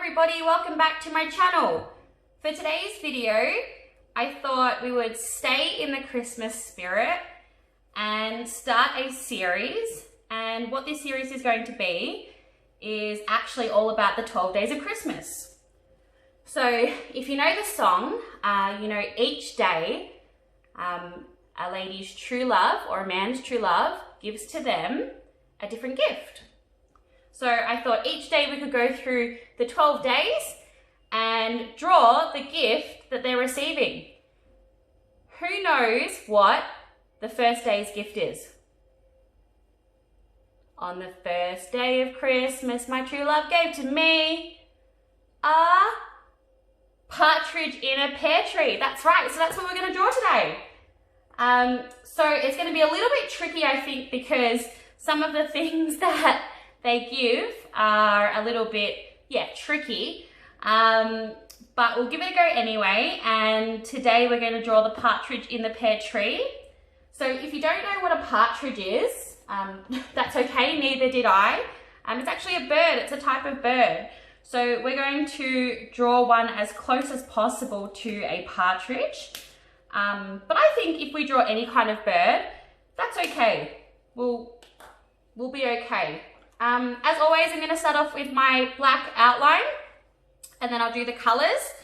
everybody, welcome back to my channel. For today's video, I thought we would stay in the Christmas spirit and start a series. And what this series is going to be is actually all about the 12 days of Christmas. So if you know the song, you know each day a lady's true love or a man's true love gives to them a different gift. So I thought each day we could go through the 12 days and draw the gift that they're receiving. Who knows what the first day's gift is? On the first day of Christmas, my true love gave to me a partridge in a pear tree. That's right, so that's what we're going to draw today. So it's going to be a little bit tricky, I think, because some of the things that they give are a little bit, tricky. But we'll give it a go anyway. And today we're going to draw the partridge in the pear tree. So if you don't know what a partridge is, that's okay, neither did I. It's actually a bird, it's a type of bird. So we're going to draw one as close as possible to a partridge. But I think if we draw any kind of bird, that's okay. We'll be okay. As always, I'm going to start off with my black outline and then I'll do the colours.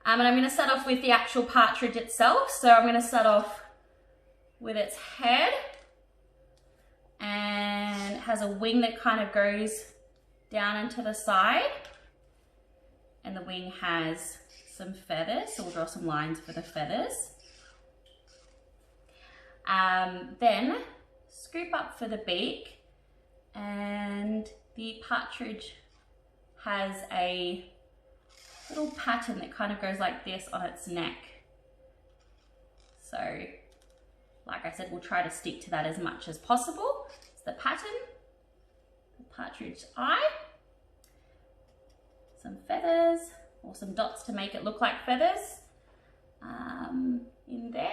And I'm going to start off with the actual partridge itself. So I'm going to start off with its head, and it has a wing that kind of goes down into the side, and the wing has some feathers, so we'll draw some lines for the feathers. Then scoop up for the beak. And the partridge has a little pattern that kind of goes like this on its neck. So, like I said, we'll try to stick to that as much as possible. It's the pattern, the partridge eye, some feathers, or some dots to make it look like feathers in there.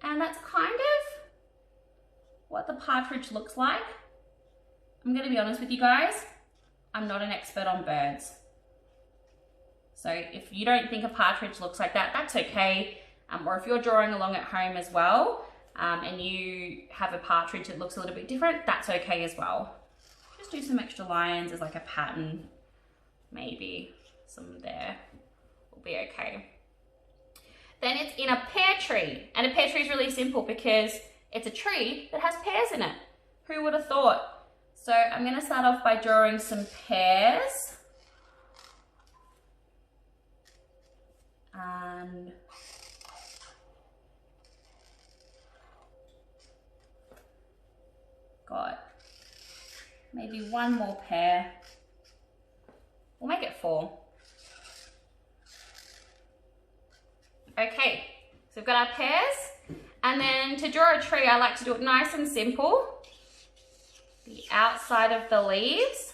And that's kind of what the partridge looks like. I'm going to be honest with you guys, I'm not an expert on birds. So if you don't think a partridge looks like that, that's okay. Or if you're drawing along at home as well, and you have a partridge that looks a little bit different, that's okay as well. Just do some extra lines as like a pattern, maybe some there, will be okay. Then it's in a pear tree, and a pear tree is really simple because it's a tree that has pears in it. Who would have thought? So I'm going to start off by drawing some pears. And got maybe one more pear. We'll make it 4. Okay, so we've got our pears. And then to draw a tree, I like to do it nice and simple. The outside of the leaves.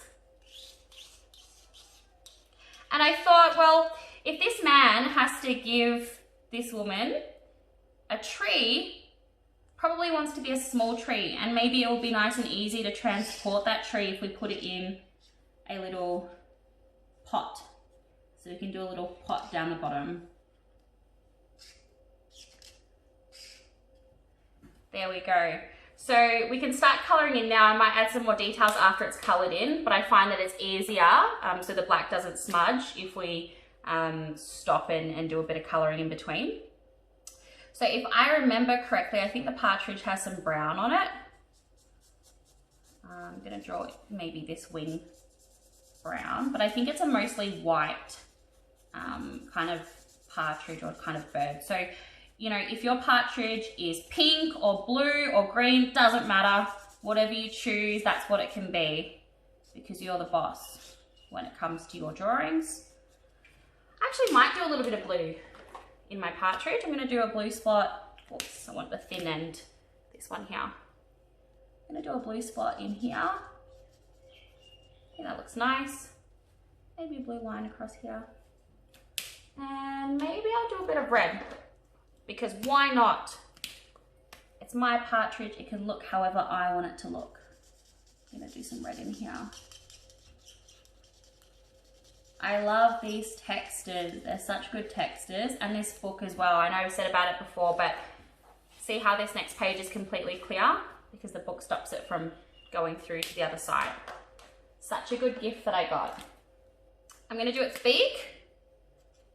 And I thought, well, if this man has to give this woman a tree, probably wants to be a small tree, and maybe it will be nice and easy to transport that tree if we put it in a little pot. So we can do a little pot down the bottom. There we go. So we can start colouring in now. I might add some more details after it's coloured in, but I find that it's easier so the black doesn't smudge if we stop and do a bit of colouring in between. So if I remember correctly, I think the partridge has some brown on it. I'm going to draw maybe this wing brown, but I think it's a mostly white kind of partridge or kind of bird. So you know, if your partridge is pink or blue or green, doesn't matter. Whatever you choose, that's what it can be, because you're the boss when it comes to your drawings. I actually might do a little bit of blue in my partridge. I'm going to do a blue spot. Oops, I want the thin end, this one here. I'm going to do a blue spot in here. I think that looks nice. Maybe a blue line across here. And maybe I'll do a bit of red. Because why not? It's my partridge, it can look however I want it to look. I'm going to do some red in here. I love these textures. They're such good textures, and this book as well. I know I've said about it before, but see how this next page is completely clear because the book stops it from going through to the other side. Such a good gift that I got. I'm going to do its beak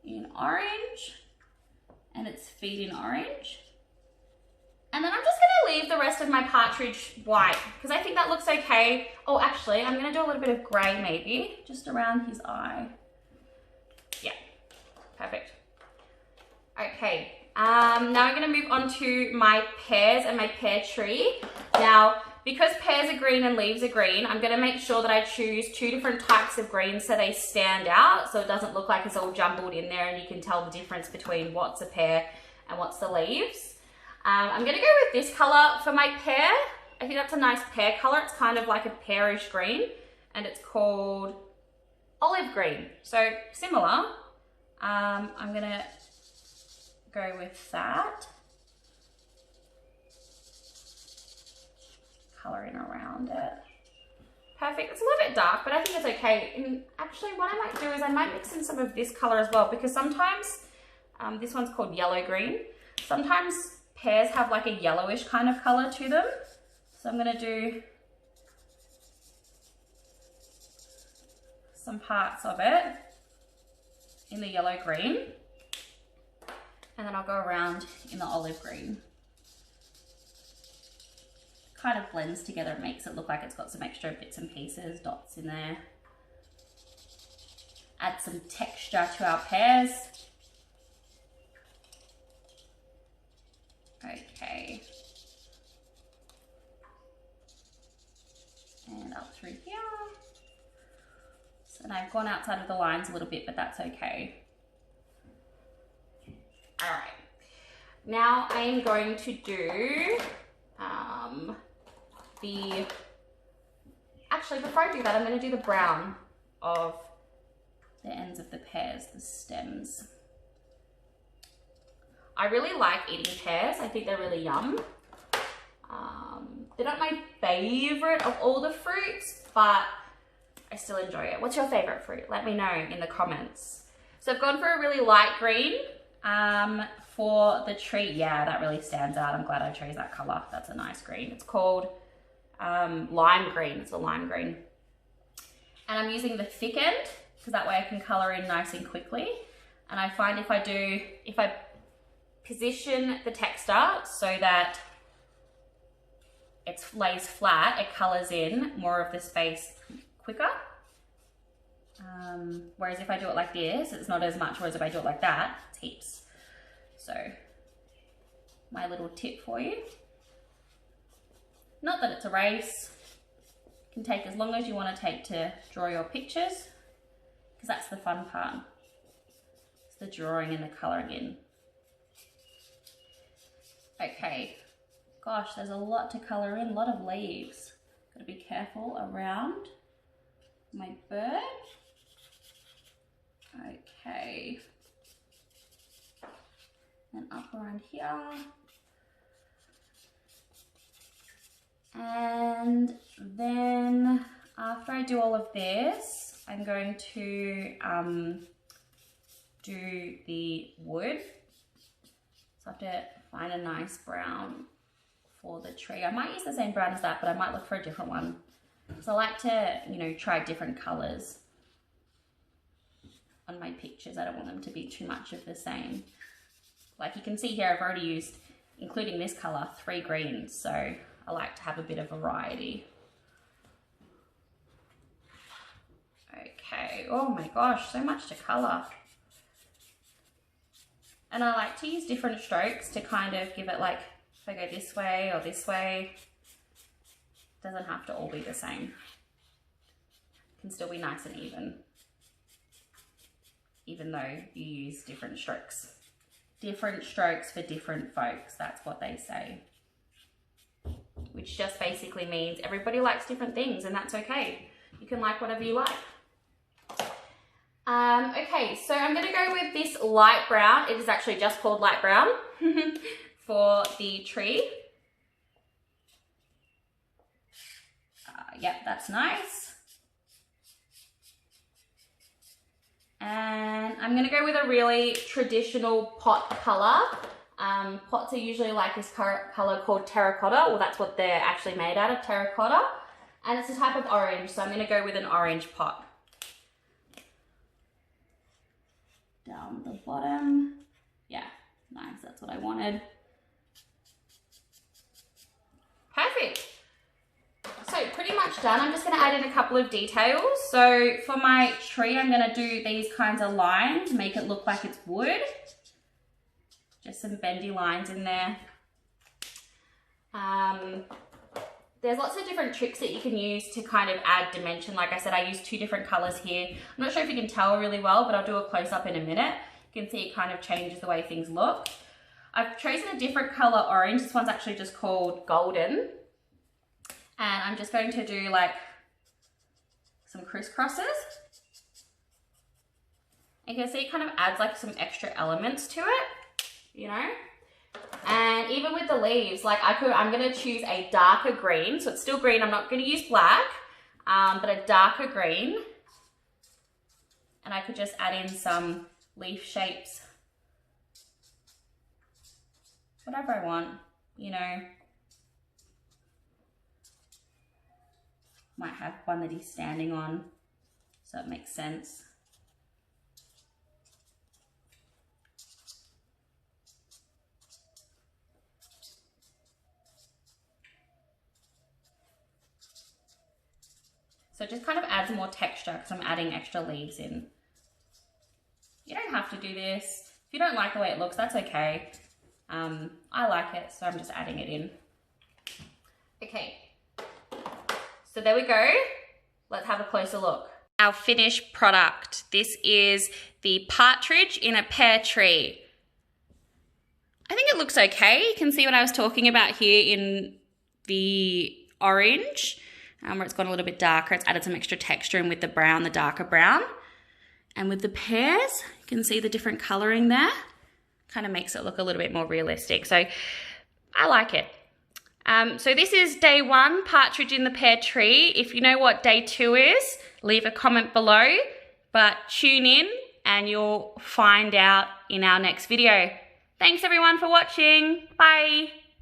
in orange and its feet in orange. And then I'm just going to leave the rest of my Partridge white because I think that looks okay. Oh, actually, I'm going to do a little bit of grey maybe, just around his eye. Yeah, perfect. Okay, now I'm going to move on to my pears and my pear tree. Now, because pears are green and leaves are green, I'm going to make sure that I choose 2 different types of green so they stand out, so it doesn't look like it's all jumbled in there and you can tell the difference between what's a pear and what's the leaves. I'm going to go with this colour for my pear. I think that's a nice pear colour. It's kind of like a pearish green and it's called olive green. So similar. I'm going to go with that. Colouring around it. Perfect. It's a little bit dark, but I think it's okay. And actually what I might do is I might mix in some of this colour as well because sometimes, this one's called yellow green. Sometimes pears have like a yellowish kind of colour to them. So I'm going to do some parts of it in the yellow green and then I'll go around in the olive green. Kind of blends together, it makes it look like it's got some extra bits and pieces, dots in there. Add some texture to our pears. Okay. And up through here. So now I've gone outside of the lines a little bit, but that's okay. All right. Now I'm going to do actually before I do that, I'm going to do the brown of the ends of the pears, the stems. I really like eating pears. I think they're really yum. They're not my favorite of all the fruits, but I still enjoy it. What's your favorite fruit? Let me know in the comments. So I've gone for a really light green for the tree. Yeah, that really stands out. I'm glad I chose that color. That's a nice green. It's called lime green. It's a lime green. And I'm using the thick end because that way I can color in nice and quickly. And I find if I position the texture so that it lays flat, it colors in more of the space quicker. Whereas if I do it like this, it's not as much, whereas if I do it like that, it's heaps. So, my little tip for you. Not that it's a race. It can take as long as you want to take to draw your pictures, because that's the fun part. It's the drawing and the colouring in. Okay, gosh, there's a lot to colour in, a lot of leaves. Got to be careful around my bird. Okay. And up around here. And then after I do all of this, I'm going to do the wood. So I have to find a nice brown for the tree. I might use the same brown as that, but I might look for a different one. So I like to, you know, try different colours on my pictures. I don't want them to be too much of the same. Like you can see here, I've already used, including this colour, 3 greens. So I like to have a bit of variety. Okay, oh my gosh, so much to colour. And I like to use different strokes to kind of give it, like, if I go this way or this way, it doesn't have to all be the same. It can still be nice and even though you use different strokes. Different strokes for different folks, that's what they say. Which just basically means everybody likes different things, and that's okay. You can like whatever you like. Okay, so I'm gonna go with this light brown. It is actually just called light brown for the tree. Yep, that's nice. I'm gonna go with a really traditional pot color. Pots are usually like this color called terracotta, or that's what they're actually made out of, terracotta. And it's a type of orange, so I'm gonna go with an orange pot. Down the bottom. Yeah, nice, that's what I wanted. Perfect. So pretty much done. I'm just gonna add in a couple of details. So for my tree, I'm gonna do these kinds of lines, make it look like it's wood. Just some bendy lines in there. There's lots of different tricks that you can use to kind of add dimension. Like I said, I use 2 different colors here. I'm not sure if you can tell really well, but I'll do a close up in a minute. You can see it kind of changes the way things look. I've chosen a different color orange. This one's actually just called golden. And I'm just going to do like some crisscrosses. You can see it kind of adds like some extra elements to it, you know? And even with the leaves, like I'm gonna choose a darker green. So it's still green, I'm not gonna use black, but a darker green. And I could just add in some leaf shapes. Whatever I want, you know. Might have one that he's standing on, so it makes sense. So it just kind of adds more texture because I'm adding extra leaves in. You don't have to do this. If you don't like the way it looks, that's okay. I like it, so I'm just adding it in. Okay, so there we go. Let's have a closer look. Our finished product. This is the partridge in a pear tree. I think it looks okay. You can see what I was talking about here in the orange. Where it's gone a little bit darker, it's added some extra texture in with the brown, the darker brown. And with the pears, you can see the different colouring there. Kind of makes it look a little bit more realistic. So I like it. So this is day 1, partridge in the pear tree. If you know what day 2 is, leave a comment below. But tune in and you'll find out in our next video. Thanks everyone for watching. Bye.